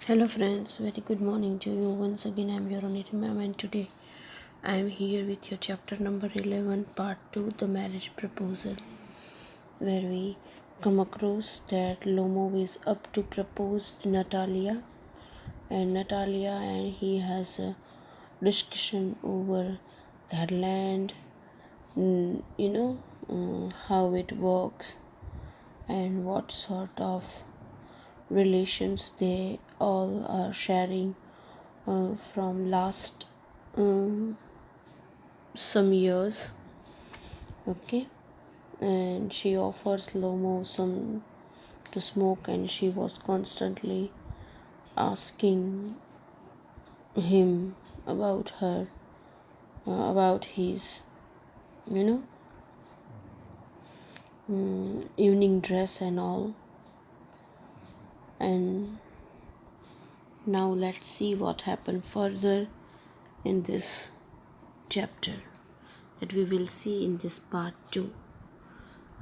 Hello friends, very good morning to you. Once again I am your Anirima and today I am here with your chapter number 11 part 2 the marriage proposal, where we come across that Lomo is up to propose to Natalia, and Natalia and he has a discussion over their land, how it works and what sort of relations they all are sharing from last um, some years. Okay, and she offers Lomo some to smoke, and she was constantly asking him about her, about his, you know, evening dress and all. And now let's see what happened further in this chapter that we will see in this part 2.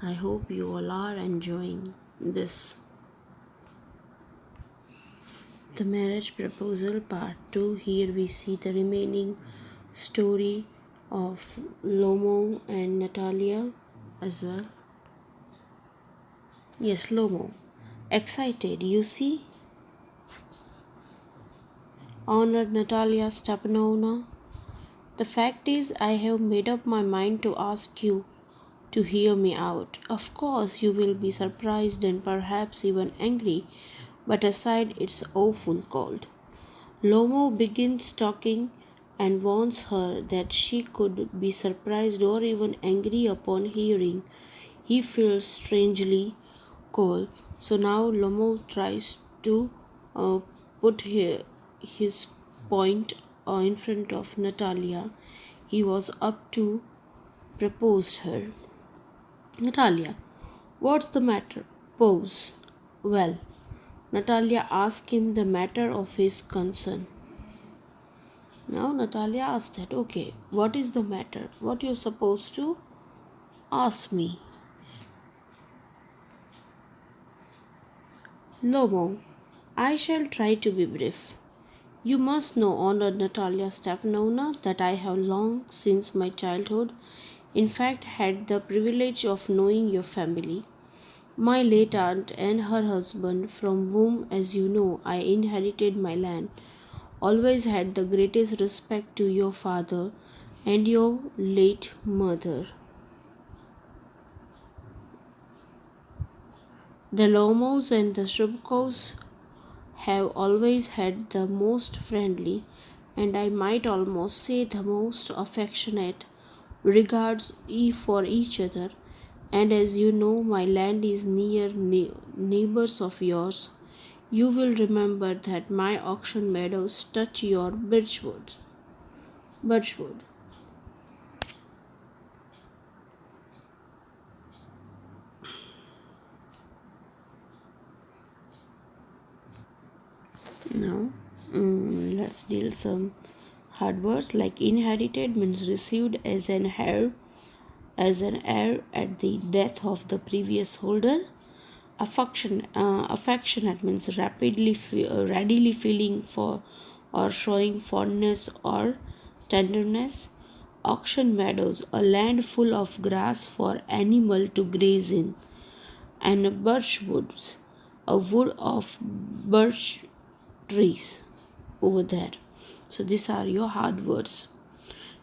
I hope you all are enjoying this. The marriage proposal part 2. Here we see the remaining story of Lomo and Natalia as well. Yes, Lomo. Excited, you see? Honored Natalia Stepanovna. The fact is, I have made up my mind to ask you to hear me out. Of course, you will be surprised and perhaps even angry, but aside, it's awful cold. Lomo begins talking and warns her that she could be surprised or even angry upon hearing he feels strangely cold. So now Lomo tries to uh, put his point in front of Natalia. He was up to propose her. Natalia, what's the matter? Pose. Well, Natalia asked him the matter of his concern. Now Natalia asked that, okay, what is the matter? What you're supposed to ask me? Lomo, I shall try to be brief. You must know, honored Natalia Stepanovna, that I have long since my childhood, in fact, had the privilege of knowing your family. My late aunt and her husband, from whom, as you know, I inherited my land, always had the greatest respect to your father and your late mother. The Lomos and the Shrubkovs have always had the most friendly, and I might almost say the most affectionate regards for each other. And as you know, my land is near neighbors of yours. You will remember that my auction meadows touch your Birchwood. Now, let's deal some hard words like inherited means received as an heir at the death of the previous holder. Affectionate means readily feeling for or showing fondness or tenderness. Auction meadows, a land full of grass for animal to graze in, and birch woods, a wood of birch trees over there. So these are your hard words.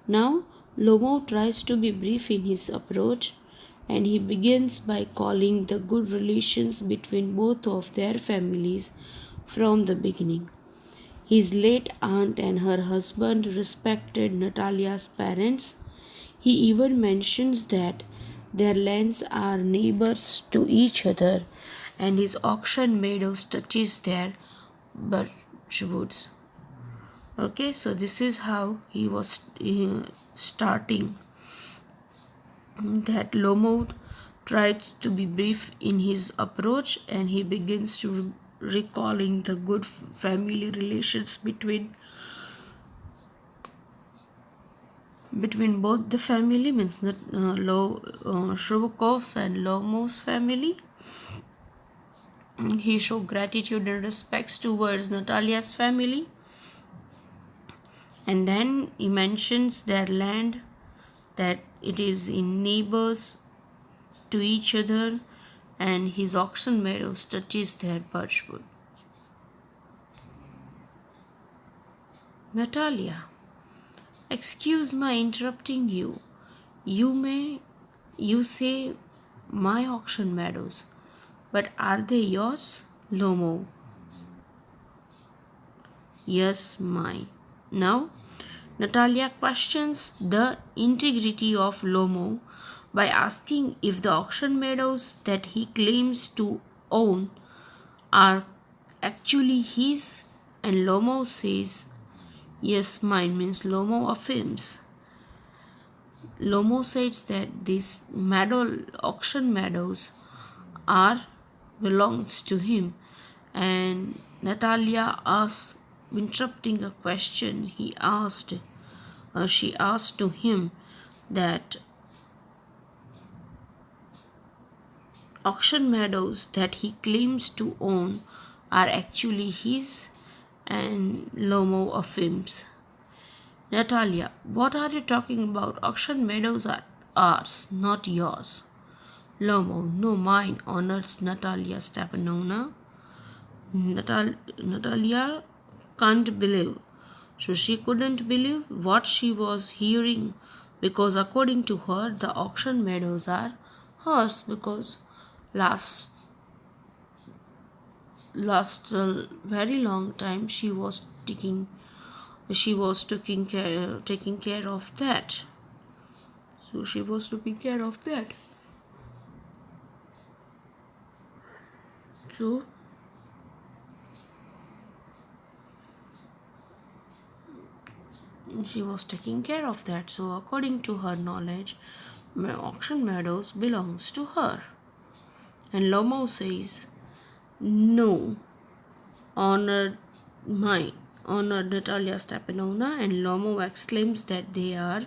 Now, Lomo tries to be brief in his approach, and he begins by calling the good relations between both of their families from the beginning. His late aunt and her husband respected Natalia's parents. He even mentions that their lands are neighbors to each other, and his auction meadows touches their birchwoods. Okay, so this is how he was starting. That Lomo tries to be brief in his approach, and he begins to recalling the good family relations between both the family, means that Shrubakov's and Lomo's family. He showed gratitude and respects towards Natalia's family, and then he mentions their land, that it is in neighbors to each other, and his oxen meadows touches their birchwood. Natalia, excuse my interrupting you. You say my auction meadows, but are they yours? Lomo, yes, mine. Now, Natalia questions the integrity of Lomo by asking if the auction meadows that he claims to own are actually his, and Lomo says, yes, mine, means Lomo affirms. Lomo says that these auction meadows are belongs to him, and Natalia asks, interrupting a question she asked to him, that auction meadows that he claims to own are actually his, and Lomo affirms. Natalia, what are you talking about? Auction meadows are ours, not yours. Lomo, no, mine, honors Natalia Stepanovna. Natalia can't believe. So she couldn't believe what she was hearing, because according to her, the auction meadows are hers, because last very long time taking care of that. So she was taking care of that. So she was taking care of that. So according to her knowledge, auction meadows belongs to her. And Lomo says, no, honored mine, honored Natalia Stepanovna, and Lomo exclaims that they are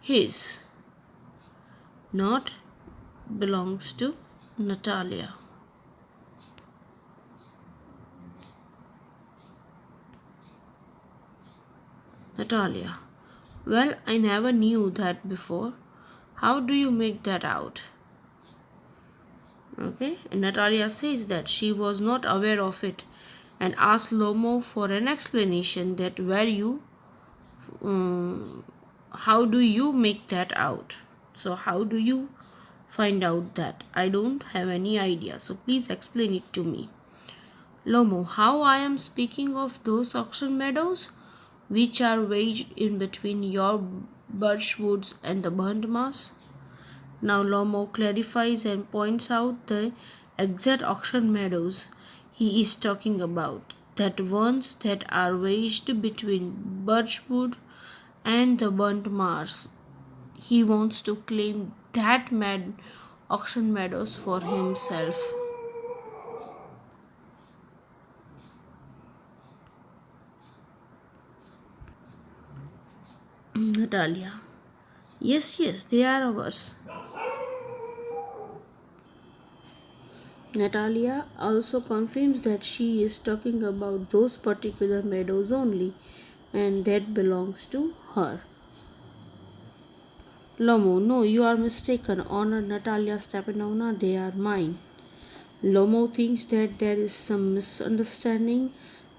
his, not belongs to Natalia. Natalia, well, I never knew that before. How do you make that out? Okay, and Natalia says that she was not aware of it, and asks Lomo for an explanation, that how do you make that out? So how do you find out that? I don't have any idea, so please explain it to me. Lomo, how I am speaking of those auction meadows which are wedged in between your birch woods and the burnt mass? Now Lomo clarifies and points out the exact auction meadows he is talking about, that ones that are wedged between birchwood and the burnt Mars. He wants to claim that auction meadows for himself. Natalia, yes, yes, they are ours. Natalia also confirms that she is talking about those particular meadows only, and that belongs to her. Lomo, no, you are mistaken. Honor Natalia Stepanovna, they are mine. Lomo thinks that there is some misunderstanding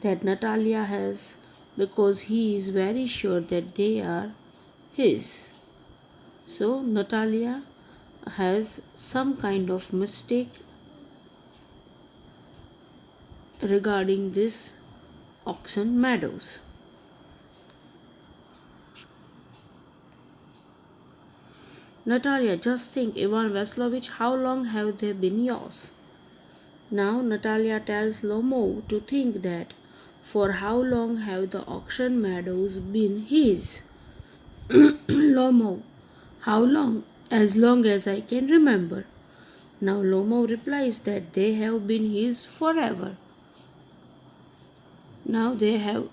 that Natalia has, because he is very sure that they are his. So Natalia has some kind of mistake regarding this auction meadows. Natalia, just think, Ivan Veslovich, how long have they been yours? Now Natalia tells Lomo to think that, for how long have the auction meadows been his? Lomo, how long? As long as I can remember. Now Lomo replies that they have been his forever. Now they have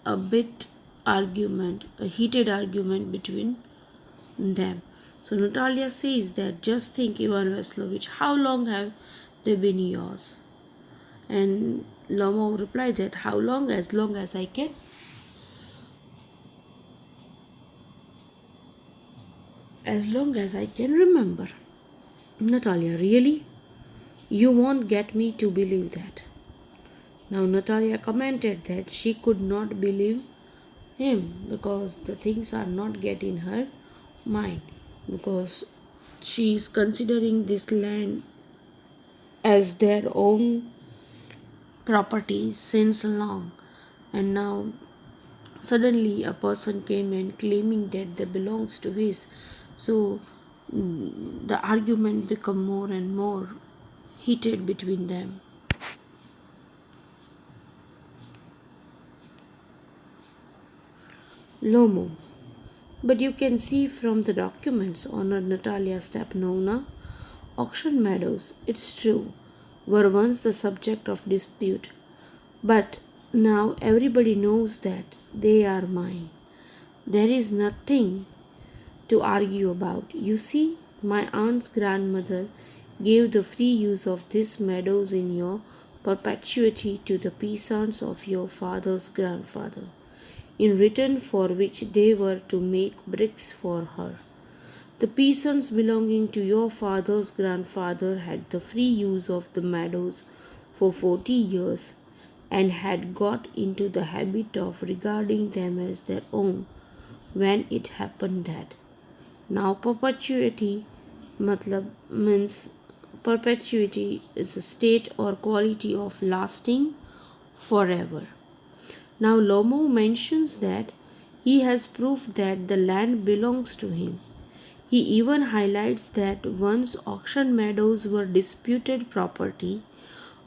a heated argument between them. So Natalia says that, just think, Ivan Veslovich, how long have they've been yours. And Lomo replied that how long? As long as I can. As long as I can remember. Natalia, really? You won't get me to believe that. Now Natalia commented that she could not believe him because the things are not getting her mind, because she is considering this land as their own property since long, and now suddenly a person came and claiming that they belongs to his. So the argument become more and more heated between them. Lomo. But you can see from the documents, honored Natalia Stepanovna, auction meadows, it's true, were once the subject of dispute. But now everybody knows that they are mine. There is nothing to argue about. You see, my aunt's grandmother gave the free use of these meadows in your perpetuity to the peasants of your father's grandfather, in return for which they were to make bricks for her. The peasants belonging to your father's grandfather had the free use of the meadows for 40 years and had got into the habit of regarding them as their own when it happened that now perpetuity matlab means perpetuity is a state or quality of lasting forever. Now Lomo mentions that he has proof that the land belongs to him. He even highlights that once auction meadows were disputed property,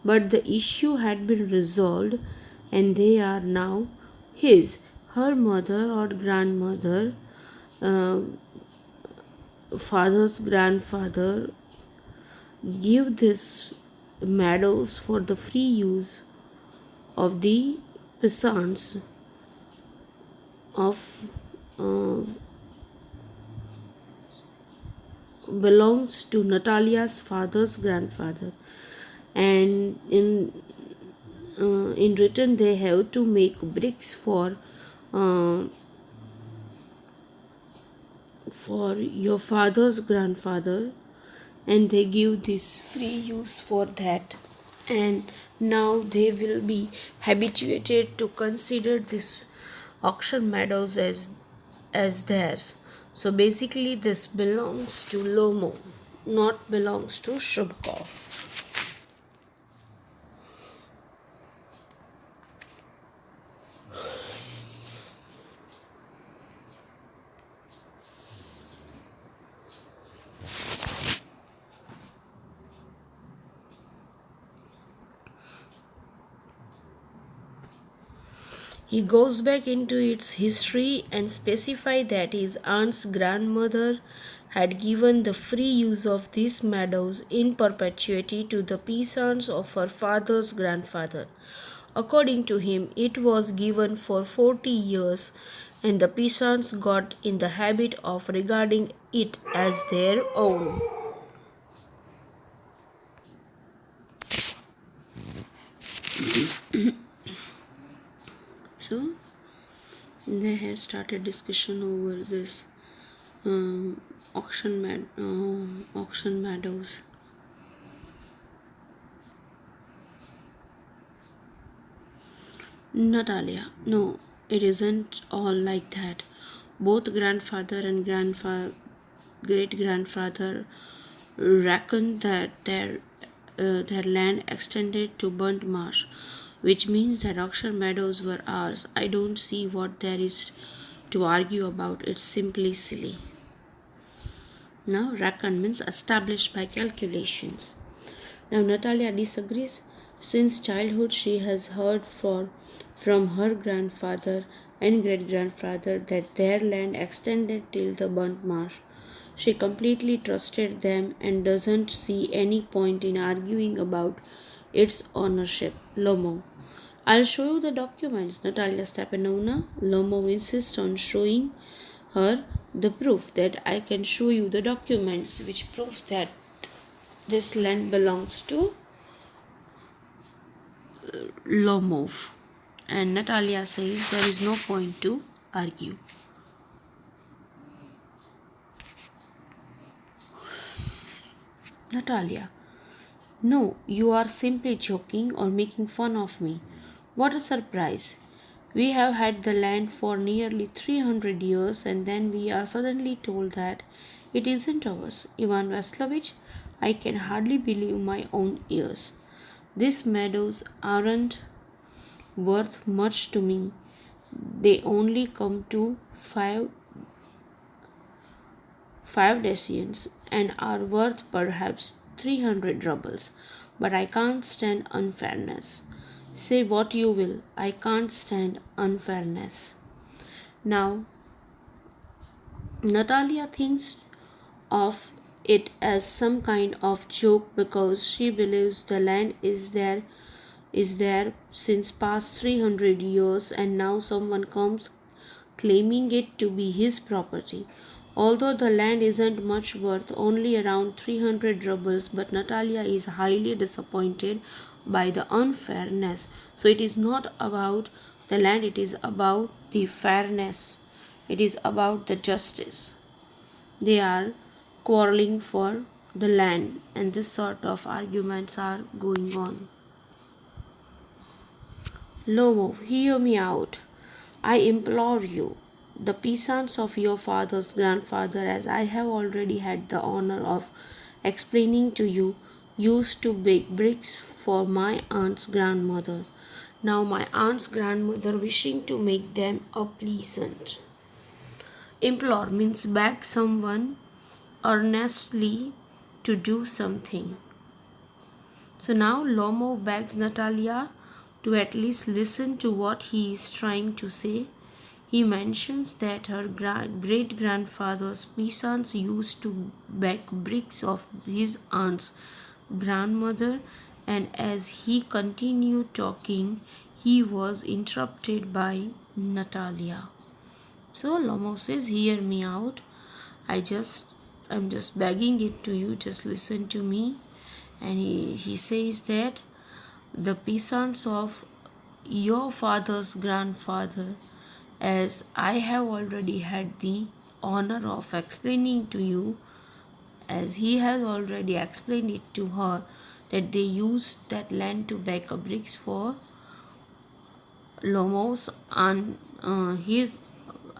but the issue had been resolved and they are now his. Her mother or grandmother, uh, father's grandfather, give this meadows for the free use of the peasants of uh, belongs to Natalia's father's grandfather, and in return they have to make bricks uh, for your father's grandfather, and they give this free use for that, and now they will be habituated to consider this auction meadows as theirs. So basically this belongs to Lomo, not belongs to Shubkov. He goes back into its history and specify that his aunt's grandmother had given the free use of these meadows in perpetuity to the peasants of her father's grandfather. According to him, it was given for 40 years, and the peasants got in the habit of regarding it as their own. So, they had started discussion over this um, auction meadows. Natalia, no, it isn't all like that. Both grandfather and great grandfather reckoned that their land extended to burnt marsh, which means that auction meadows were ours. I don't see what there is to argue about. It's simply silly. Now, reckon means established by calculations. Now, Natalia disagrees. Since childhood, she has heard from her grandfather and great grandfather that their land extended till the burnt marsh. She completely trusted them and doesn't see any point in arguing about its ownership. Lomo. I'll show you the documents, Natalia Stepanovna. Lomo insists on showing her the proof that I can show you the documents which proves that this land belongs to Lomov. And Natalia says there is no point to argue. Natalia: no, you are simply joking or making fun of me. What a surprise! We have had the land for nearly 300 years and then we are suddenly told that it isn't ours. Ivan Vaslovich, I can hardly believe my own ears. These meadows aren't worth much to me. They only come to five decisions and are worth perhaps 300 rubles. But I can't stand unfairness. Say what you will, I can't stand unfairness. Now, Natalia thinks of it as some kind of joke because she believes the land is there since past 300 years and now someone comes claiming it to be his property. Although the land isn't much worth, only around 300 rubles, but Natalia is highly disappointed by the unfairness. So it is not about the land, it is about the fairness, it is about the justice. They are quarreling for the land, and this sort of arguments are going on. Lomov, hear me out. I implore you. The peasants of your father's grandfather, as I have already had the honor of explaining to you, used to bake bricks for my aunt's grandmother. Now, my aunt's grandmother, wishing to make them a pleasant. Implore means beg someone earnestly to do something. So now Lomov begs Natalia to at least listen to what he is trying to say. He mentions that her great grandfather's peasants used to bake bricks of his aunt's grandmother, and as he continued talking, he was interrupted by Natalia. So Lomov says, hear me out. I'm just begging it to you, just listen to me. And he says that the peasants of your father's grandfather, as I have already had the honor of explaining to you, as he has already explained it to her, that they used that land to bake bricks for Lomov's aunt, his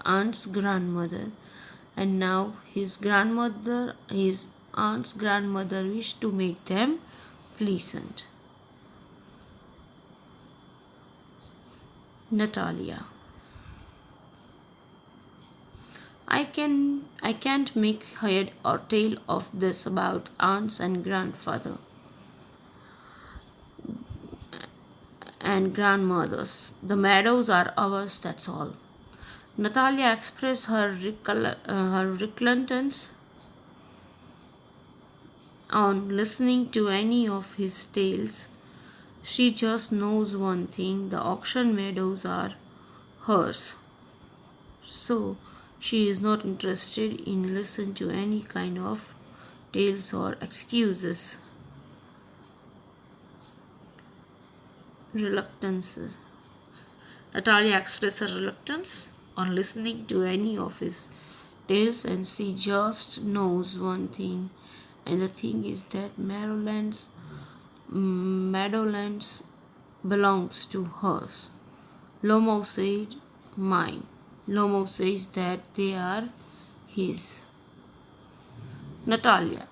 aunt's grandmother, and now his aunt's grandmother wished to make them pleasant. Natalia: I can't make head or tail of this about aunts and grandfather and grandmothers. The meadows are ours, that's all. Natalia expressed her reluctance on listening to any of his tales. She just knows one thing: the auction meadows are hers. So she is not interested in listening to any kind of tales or excuses. Reluctance. Natalia expressed her reluctance on listening to any of his tales, and she just knows one thing, and the thing is that Meadowlands belongs to hers. Lomov said, mine. Lomov says that they are his. Natalia: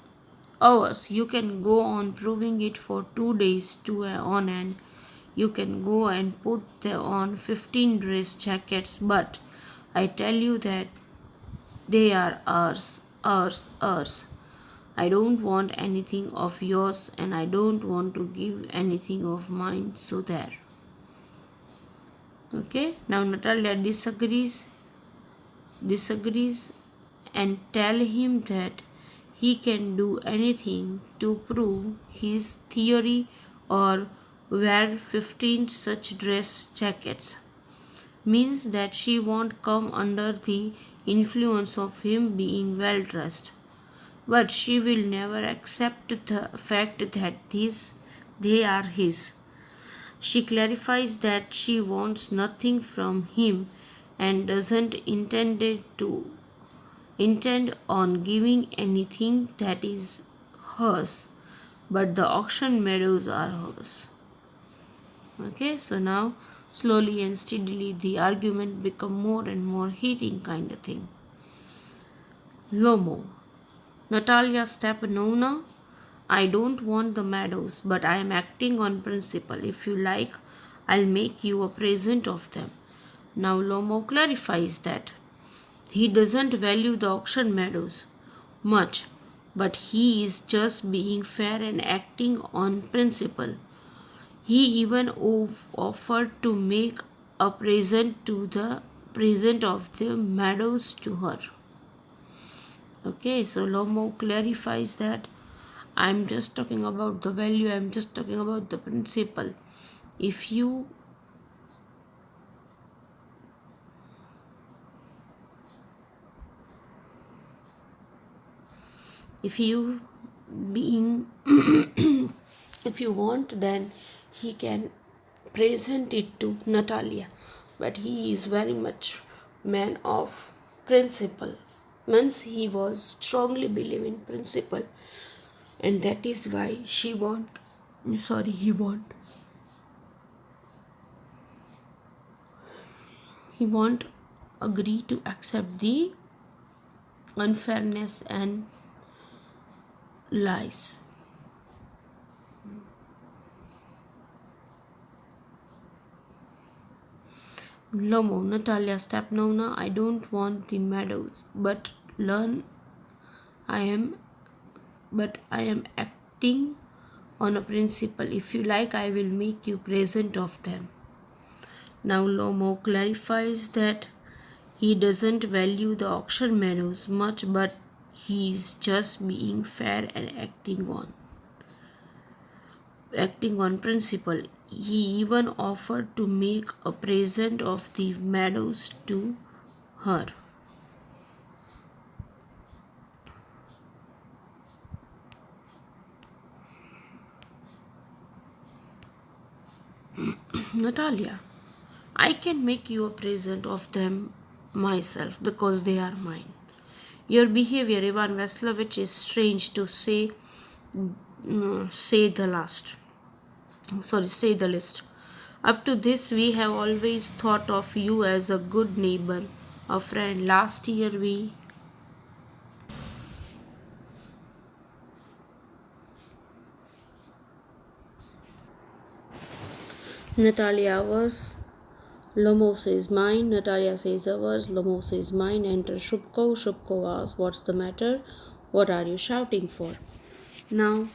ours. You can go on proving it for 2 days on end. You can go and put on 15 dress jackets, but I tell you that they are ours, ours, ours. I don't want anything of yours and I don't want to give anything of mine, so there. Okay, now Natalia disagrees and tell him that he can do anything to prove his theory or wear 15 such dress jackets. Means that she won't come under the influence of him being well dressed. But she will never accept the fact that they are his. She clarifies that she wants nothing from him and doesn't intend on giving anything that is hers, but the auction meadows are hers. Okay, so now slowly and steadily the argument become more and more heating kind of thing. Lomo. Natalia Stepanovna, I don't want the meadows, but I am acting on principle. If you like, I'll make you a present of them. Now Lomo clarifies that he doesn't value the auction meadows much, but he is just being fair and acting on principle. He even offered to make a present of the meadows to her. Okay, so Lomo clarifies that I'm just talking about the value, I'm just talking about the principle. If you if you being if you want, then he can present it to Natalia, but he is very much man of principle, means he was strongly believe in principle, and that is why he won't agree to accept the unfairness and lies. Lomo, Natalia Stepanovna, I don't want the meadows, learn I am but I am acting on a principle. If you like, I will make you present of them. Now Lomo clarifies that he doesn't value the auction meadows much, but he is just being fair and acting on principle. He even offered to make a present of the meadows to her. Natalia, I can make you a present of them myself because they are mine. Your behavior, Ivan Vaslovich, is strange to say the least. Up to this, we have always thought of you as a good neighbor, a friend. Last year, Natalia was Lomo says mine, Natalia says ours, Lomo says mine. Enter Shubko. Shubko asks, what's the matter? What are you shouting for? Now,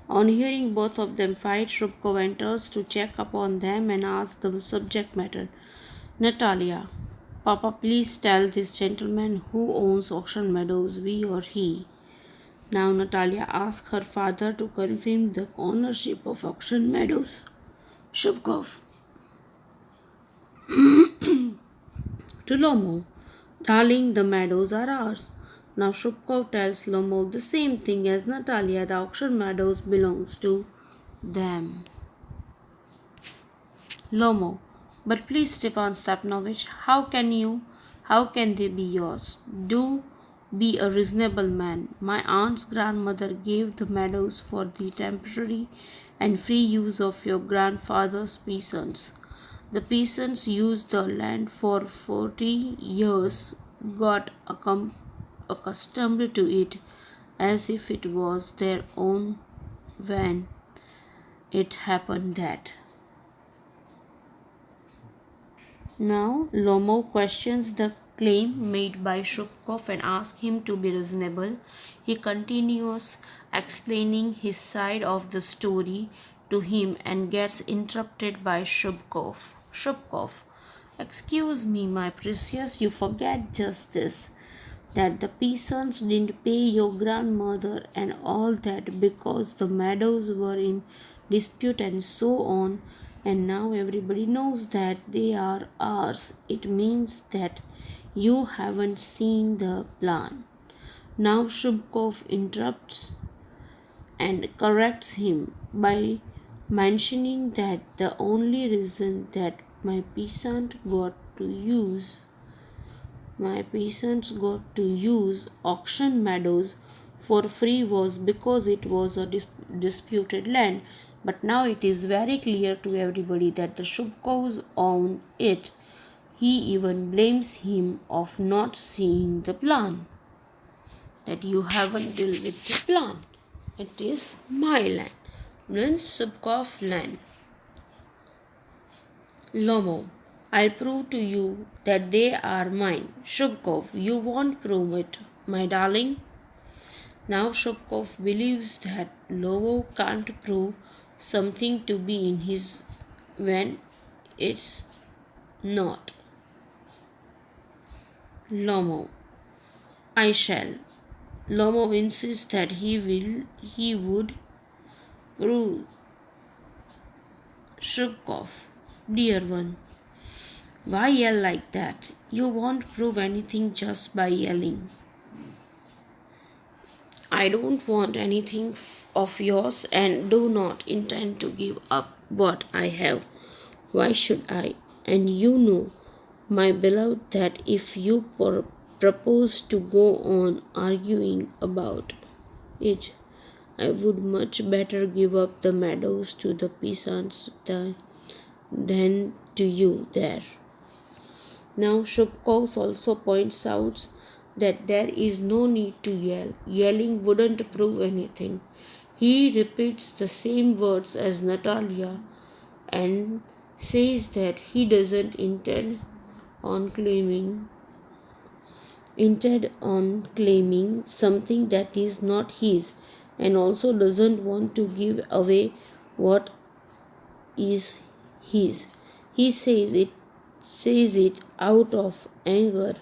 on hearing both of them fight, Shubko enters to check upon them and asks the subject matter. Natalia, Papa, please tell this gentleman who owns Auction Meadows, we or he. Now Natalia asks her father to confirm the ownership of Auction Meadows. Shubkov to Lomo, darling, the meadows are ours. Now Shubkov tells Lomo the same thing as Natalia, the auction meadows belongs to them. Lomo, but please Stepan Stepanovich, how can they be yours? Do be a reasonable man. My aunt's grandmother gave the meadows for the temporary and free use of your grandfather's peasants. The peasants used the land for 40 years, got accustomed to it as if it was their own when it happened that. Now Lomo questions the claim made by Shubkov and asks him to be reasonable. He continues explaining his side of the story to him and gets interrupted by Shubkov. Shubkov, excuse me, my precious, you forget just this, that the peasants didn't pay your grandmother and all that because the meadows were in dispute and so on, and now everybody knows that they are ours. It means that you haven't seen the plan. Now Shubkov interrupts and corrects him by mentioning that the only reason that my peasants got to use auction meadows for free was because it was a disputed land. But now it is very clear to everybody that the Shubkovs own it. He even blames him of not seeing the plan, that you haven't dealt with the plan. It is my land, means Shubkov land. Lomo, I'll prove to you that they are mine. Shubkov, you won't prove it, my darling. Now Shubkov believes that Lomo can't prove something to be in his when it's not. Lomo, I shall. Lomo insists that he would prove. Shubkov, dear one, why yell like that? You won't prove anything just by yelling. I don't want anything of yours and do not intend to give up what I have. Why should I? And you know, my beloved, that if you propose to go on arguing about it, I would much better give up the meadows to the peasants than to you there. Now, Shubkos also points out that there is no need to yell. Yelling wouldn't prove anything. He repeats the same words as Natalia and says that he doesn't on claiming intend on claiming something that is not his, and also doesn't want to give away what is his. He says it out of anger,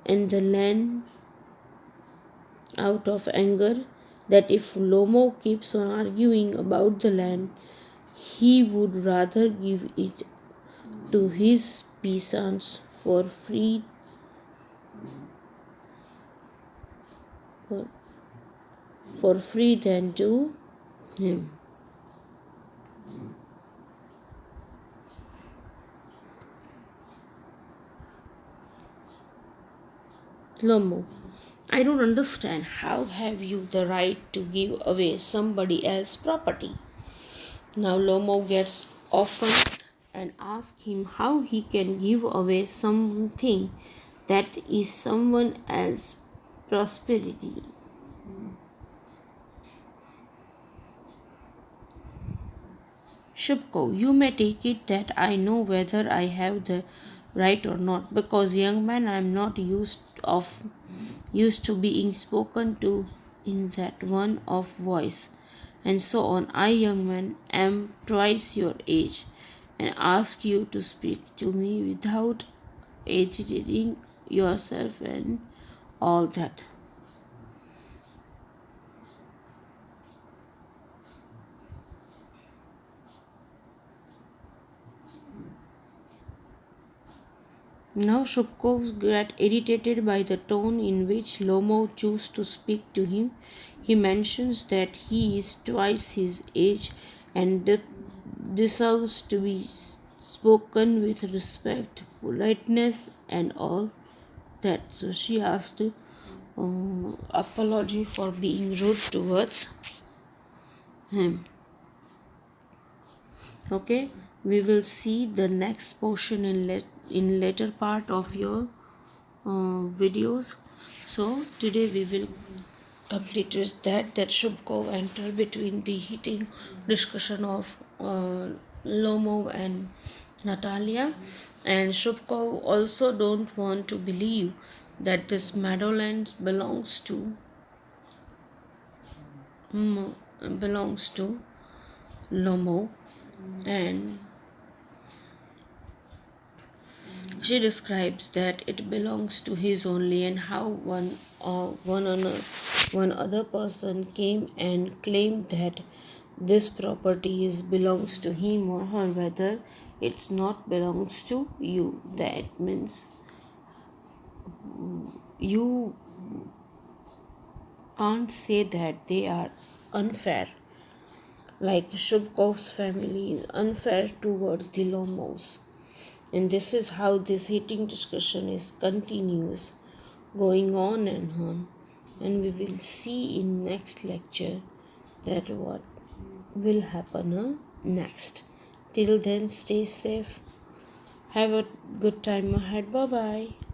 and the land out of anger, that if Lomo keeps on arguing about the land, he would rather give it to his peasants for, for free than to him. Lomo, I don't understand. How have you the right to give away somebody else's property? Now Lomo gets offended and asks him how he can give away something that is someone else's prosperity. Shubko, you may take it that I know whether I have the right or not, because young man, I am not used to being spoken to in that one of voice, and so on. I, young man, am twice your age, and ask you to speak to me without agitating yourself and all that. Now Shubkov got irritated by the tone in which Lomo chose to speak to him. He mentions that he is twice his age and deserves to be spoken with respect, politeness, and all that. So she asked apology for being rude towards him. Okay, we will see the next portion in later part of your videos. So today we will complete with that Shubkov enter between the heating discussion of Lomo and Natalia, and Shubkov also don't want to believe that this meadowland belongs to Lomo, and she describes that it belongs to his only, and how one other person came and claimed that this property belongs to him or her, whether it's not belongs to you. That means you can't say that they are unfair. Like Shubkov's family is unfair towards the Lomos. And this is how this heating discussion is continuous, going on and on. And we will see in next lecture that what will happen next. Till then, stay safe. Have a good time ahead. Bye bye.